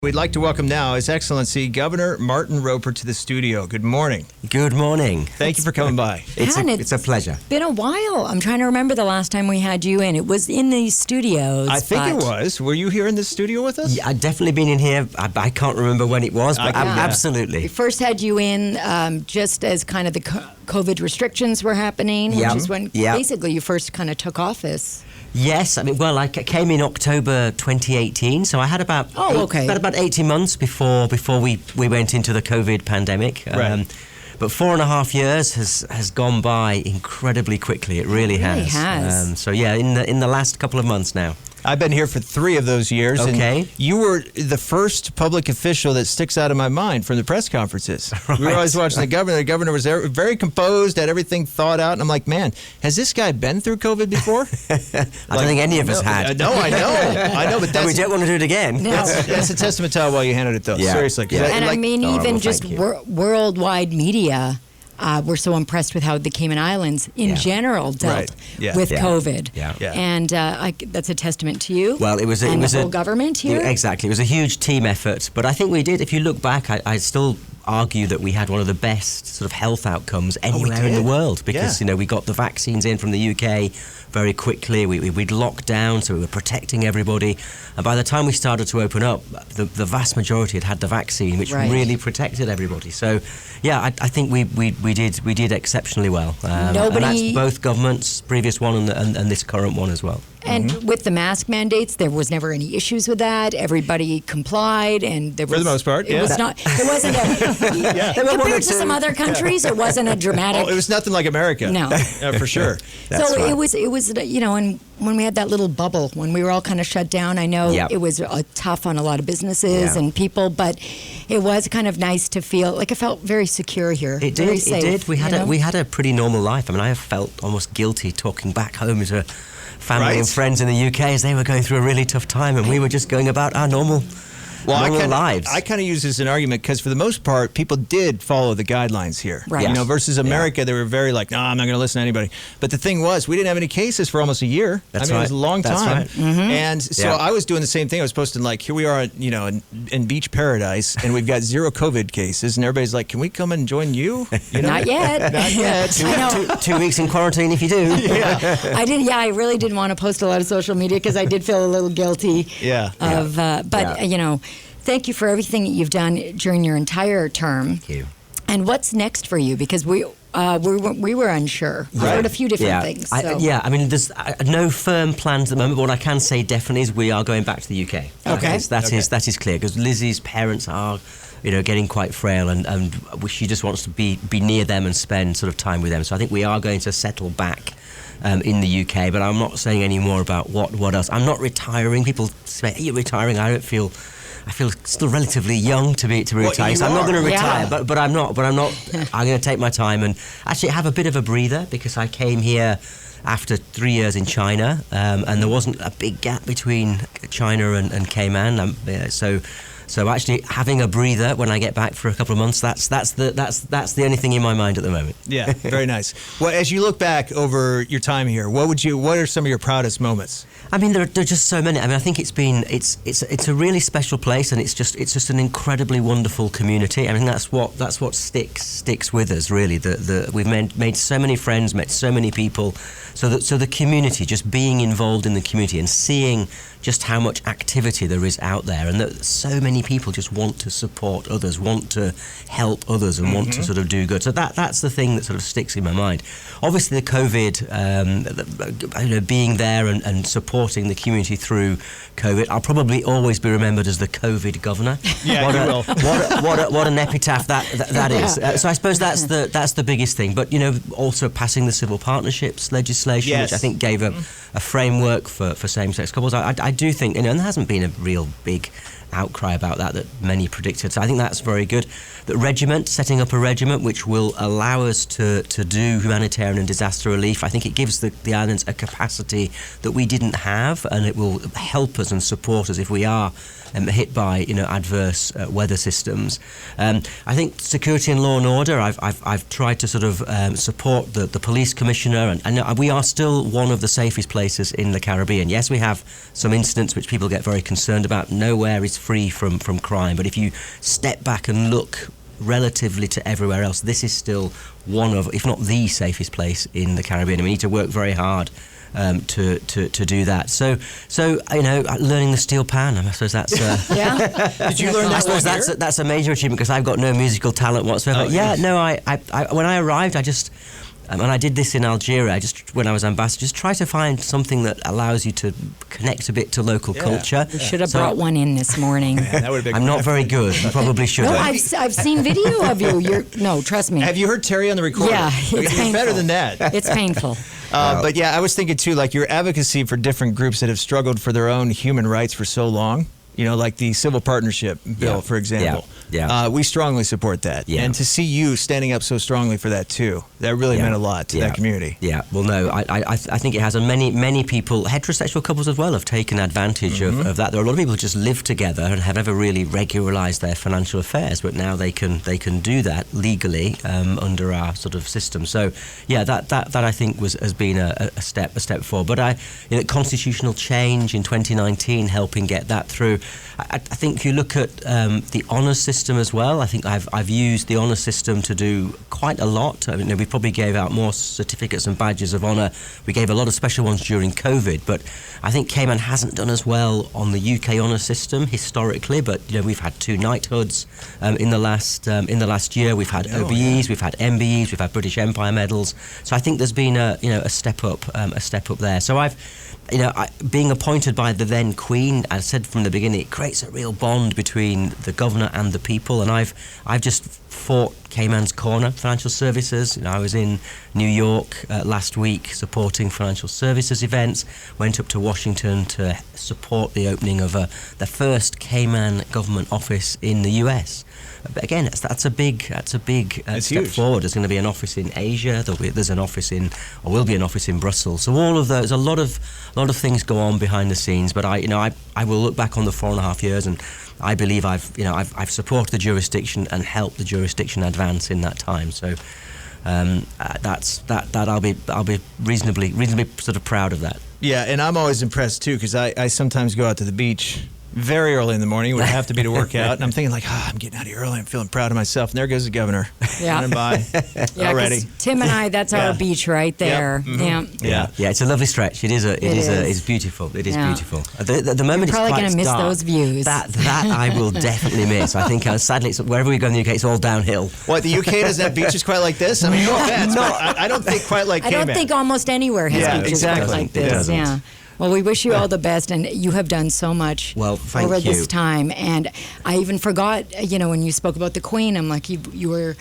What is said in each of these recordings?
We'd like to welcome now His Excellency Governor Martyn Roper to the studio. Good morning. Good morning. Thank you for coming by. It's a pleasure. Been a while. I'm trying to remember the last time we had you in. It was in these studios. I think it was. Were you here in the studio with us? Yeah, I've definitely been in here. I can't remember when it was, but Yeah. absolutely. We first had you in just as kind of the COVID restrictions were happening, Yeah. which is when Yeah. basically you first kind of took office. Yes, I came in October 2018, so I had about about 18 months before we went into the COVID pandemic. Right. But 4.5 years has gone by incredibly quickly. It really has. So yeah, in the last couple of months now. I've been here for 3 of those years. Okay. And you were the first public official that sticks out of my mind from the press conferences. Right. We were always watching the governor. The governor was very composed, had everything thought out. And I'm like, man, has this guy been through COVID before? I don't think any of us had. No, I know. But And we don't want to do it again. No. that's a testament to how well you handled it, though. Yeah. Seriously. Yeah. And I mean, even well, just thank you. worldwide media were so impressed with how the Cayman Islands in general dealt Right. Yeah. with Yeah. COVID. Yeah. Yeah. And that's a testament to you. Well, it was and the whole government here. Exactly, it was a huge team effort. But I think we did. If you look back, I still argue that we had one of the best sort of health outcomes anywhere in the world because we got the vaccines in from the UK very quickly. We'd locked down, so we were protecting everybody. And by the time we started to open up, the vast majority had the vaccine, which really protected everybody. So, yeah, I think we did exceptionally well. And that's both governments, previous one and this current one as well. And with the mask mandates, there was never any issues with that. Everybody complied, and there was, for the most part, it was not. It wasn't a compared to some other countries. It wasn't a dramatic. Oh, it was nothing like America. No, for sure. So right. it was and when we had that little bubble, when we were all kind of shut down, I know it was tough on a lot of businesses and people, but it was kind of nice to feel like I felt very secure here. It very did. safe, It did. We had a pretty normal life. I mean, I felt almost guilty talking back home to family and friends in the UK as they were going through a really tough time, and we were just going about our normal lives. I kind of use this as an argument because for the most part, people did follow the guidelines here. Right. You know, versus America, they were very like, no, I'm not going to listen to anybody. But the thing was, we didn't have any cases for almost a year. That's It was a long time. That's right. And so I was doing the same thing. I was posting like, here we are, in beach paradise, and we've got 0 COVID cases, and everybody's like, can we come and join you? Not yet. Not yet. 2 weeks in quarantine if you do. I did. Yeah, I really didn't want to post a lot of social media because I did feel a little guilty. Thank you for everything that you've done during your entire term. Thank you. And what's next for you? Because we were unsure. We heard a few different things. So. I mean, there's no firm plans at the moment, but what I can say definitely is we are going back to the UK. Okay. That is clear, because Lizzie's parents are getting quite frail, and she just wants to be near them and spend sort of time with them. So I think we are going to settle back in the UK, but I'm not saying any more about what else. I'm not retiring. People say, are you retiring? I feel still relatively young to be retiring, so I'm not going to retire. But I'm not. I'm going to take my time and actually have a bit of a breather, because I came here after 3 years in China, and there wasn't a big gap between China and Cayman. So actually having a breather when I get back for a couple of months, that's the only thing in my mind at the moment. Yeah, very nice. Well, as you look back over your time here, what are some of your proudest moments? I mean, there are just so many. I mean, I think it's a really special place, and it's just an incredibly wonderful community. I mean, that's what sticks with us, really. We've made so many friends, met so many people. So the community, just being involved in the community and seeing just how much activity there is out there, and that so many people just want to support others, want to help others, and want to sort of do good. So that's the thing that sort of sticks in my mind. Obviously, the COVID, being there and supporting the community through COVID, I'll probably always be remembered as the COVID governor. Yeah, you will. What an epitaph that is. So I suppose that's the biggest thing. But also passing the civil partnerships legislation, which I think gave a framework for same-sex couples. I do think, and there hasn't been a real big outcry about that many predicted. So I think that's very good. The setting up a regiment which will allow us to do humanitarian and disaster relief. I think it gives the islands a capacity that we didn't have, and it will help us and support us if we are hit by adverse weather systems. I think security and law and order. I've tried to sort of support the police commissioner, and we are still one of the safest places in the Caribbean. Yes, we have some incidents which people get very concerned about. Nowhere is free from crime. But if you step back and look relatively to everywhere else, this is still one of, if not the safest place in the Caribbean. And we need to work very hard to do that. So learning the steel pan, I suppose that's Did you learn that? I suppose that's a major achievement, because I've got no musical talent whatsoever. I when I arrived, I just and I did this in Algeria. When I was ambassador, just try to find something that allows you to connect a bit to local culture. You should have brought one in this morning. Man, that would have been I'm not very good. You probably should. No, I've seen video of you. No, trust me. Have you heard Teri on the recording? Yeah, it's painful. Better than that. It's painful. But yeah, I was thinking too, like your advocacy for different groups that have struggled for their own human rights for so long. Like the civil partnership bill, for example. We strongly support that. And to see you standing up so strongly for that too, that really meant a lot to that community. Yeah, well, no, I think it has. And many people, heterosexual couples as well, have taken advantage of that. There are a lot of people who just live together and have never really regularised their financial affairs, but now they can do that legally under our sort of system. So, yeah, that I think has been a step forward. But constitutional change in 2019, helping get that through. I think you look at the honours system as well. I think I've used the honours system to do quite a lot. I mean, we probably gave out more certificates and badges of honour. We gave a lot of special ones during COVID, but I think Cayman hasn't done as well on the UK honours system historically. But we've had 2 knighthoods in the last year. We've had OBEs, we've had MBEs, we've had British Empire medals. So I think there's been a step up there. So being appointed by the then Queen, I said from the beginning, it creates a real bond between the governor and the people. And I've just fought Cayman's Corner Financial Services. I was in New York last week supporting financial services events. Went up to Washington to support the opening of the first Cayman government office in the US. But again, that's a big step forward. There's going to be an office in Asia. There's an office will be an office in Brussels. So all of those, a lot of things go on behind the scenes. But I will look back on the 4.5 years, and I believe I've supported the jurisdiction and helped the jurisdiction advance in that time. So I'll be reasonably sort of proud of that. Yeah, and I'm always impressed too, because I sometimes go out to the beach very early in the morning. It would have to be to work out, and I'm thinking like, I'm getting out of here early. I'm feeling proud of myself. And there goes the governor running by already. Tim and I, that's our beach right there. Yeah, it's a lovely stretch. It's beautiful. It is beautiful. The moment, you're probably going to miss those views. That I will definitely miss. I think sadly, wherever we go in the UK, it's all downhill. What, the UK doesn't have beaches quite like this? I mean, no offense, but I don't think quite like Cayman. I don't think almost anywhere has beaches quite like this. Yeah. Well, we wish you all the best, and you have done so much over this time. And I even forgot, when you spoke about the Queen, I'm like, you were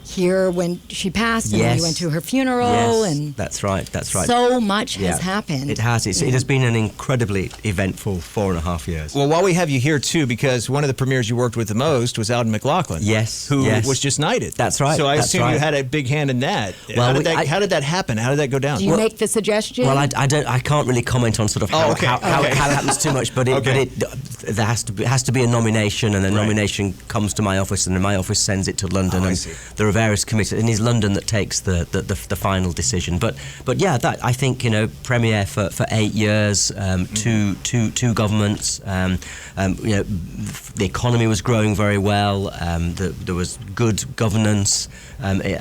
here when she passed, and then you went to her funeral. Yes, and that's right. So much has happened. It has. It has been an incredibly eventful 4.5 years. Well, while we have you here too, because one of the premiers you worked with the most was Alden McLaughlin. Yes, who was just knighted. That's right. So I assume you had a big hand in that. Well, how did that happen? How did that go down? Do you make the suggestion? Well, I can't really comment on sort of how it happens too much, but there has to be a nomination, and the nomination comes to my office, and then my office sends it to London, and there are various committees, and it's London that takes the final decision. But yeah, that I think premier for 8 years, two governments. The economy was growing very well. There was good governance.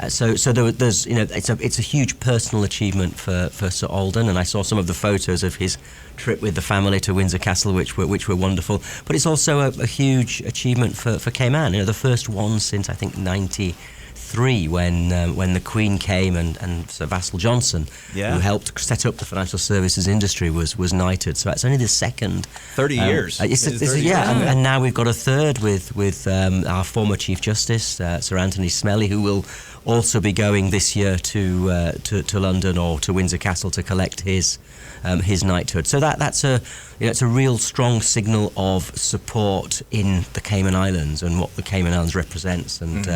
So there's it's a huge personal achievement for Sir Alden, and I saw some of the photos of his trip with the family to Windsor Castle, which were wonderful. But it's also a huge achievement for Cayman. The first one since I think 1993, when the Queen came and Sir Vassal Johnson, who helped set up the financial services industry, was knighted. So it's only the second 30 years. And now we've got a third with our former Chief Justice, Sir Anthony Smellie, who will also be going this year to London or to Windsor Castle to collect his knighthood. So that's it's a real strong signal of support in the Cayman Islands and what the Cayman Islands represents, and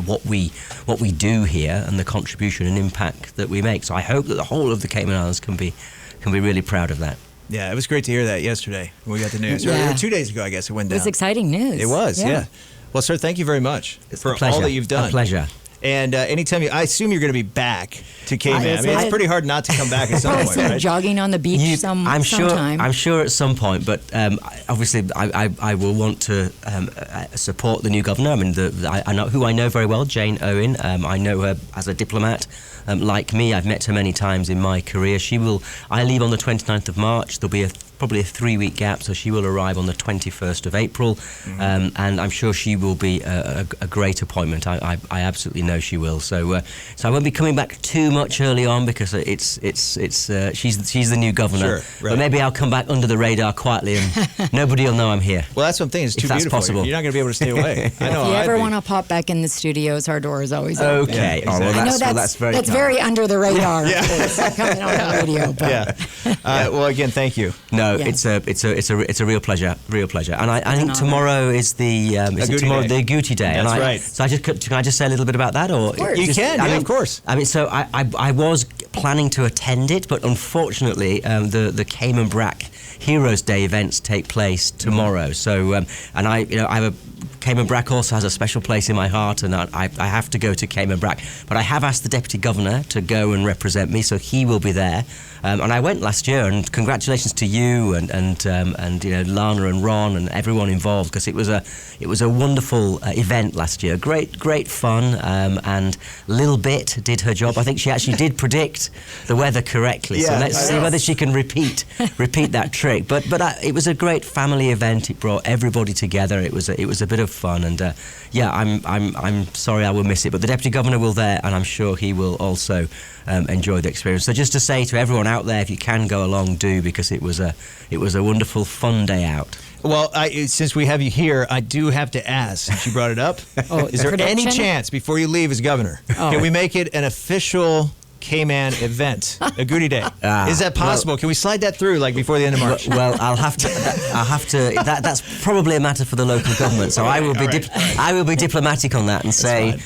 what we do here, and the contribution and impact that we make. So I hope that the whole of the Cayman Islands can be really proud of that. Yeah, it was great to hear that yesterday when we got the news. Or 2 days ago, I guess it went down. It was exciting news. It was, yeah. Well, sir, thank you very much for all that you've done. A pleasure. And anytime I assume you're going to be back to Cayman. I mean, it's pretty hard not to come back at some point, right? Jogging on the beach sometime. I'm sure at some point, but obviously I will want to support the new governor. I mean, I know who I know very well, Jane Owen. I know her as a diplomat. Like me, I've met her many times in my career. I leave on the 29th of March. There'll be probably a 3-week gap, so she will arrive on the 21st of April, and I'm sure she will be a great appointment. I absolutely know she will. So I won't be coming back too much early on because she's the new governor. Sure, right. But maybe I'll come back under the radar quietly, and nobody will know I'm here. Well, that's one thing. It's too beautiful. Possible. You're not going to be able to stay away. I know. If you ever want to pop back in the studios, our door is always open. Okay. Yeah, exactly. That's very under the radar. Yeah. Coming on the radio. But. Yeah. Well, again, thank you. No, it's a real pleasure, and I think tomorrow is the Agouti Day. That's right. So can I just say a little bit about that, or you can? Of course. I mean, so I was planning to attend it, but unfortunately, the Cayman Brac Heroes Day events take place tomorrow. So and I have a Cayman Brac also has a special place in my heart, and I have to go to Cayman Brac. But I have asked the Deputy Governor to go and represent me, so he will be there. And I went last year, and congratulations to you and Lana and Ron and everyone involved, because it was a wonderful event last year. Great fun, and Lil Bit did her job. I think she actually did predict the weather correctly. So let's see whether she can repeat that trick. But it was a great family event. It brought everybody together. It was a bit of fun, and I'm sorry I will miss it, but the Deputy Governor will there, and I'm sure he will also enjoy the experience. So just to say to everyone out there, if you can go along, do, because it was a wonderful, fun day out. Well, since we have you here, I do have to ask, since you brought it up, is there any chance before you leave as governor, can we make it an official Cayman event, Agouti Day? Is that possible? Can we slide that through before the end of March? Well, I'll have to. That's probably a matter for the local government. So I will be diplomatic on that and say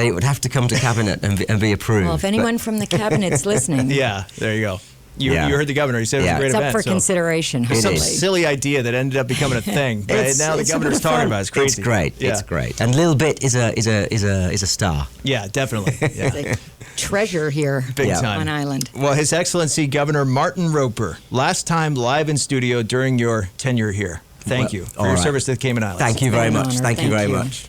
it would have to come to cabinet and be approved. Well, if anyone from the cabinet's listening, there you go. You heard the governor. He said it was a great event. It's up for consideration. Some silly idea that ended up becoming a thing. But now the governor's talking about it. It's crazy. It's great. Yeah. It's great. And Lil Bit is a star. Yeah, definitely. Yeah. Treasure here on island. Well, His Excellency Governor Martyn Roper, last time live in studio during your tenure here. Thank you for your service to the Cayman Islands. Thank you very much. Thank you very much.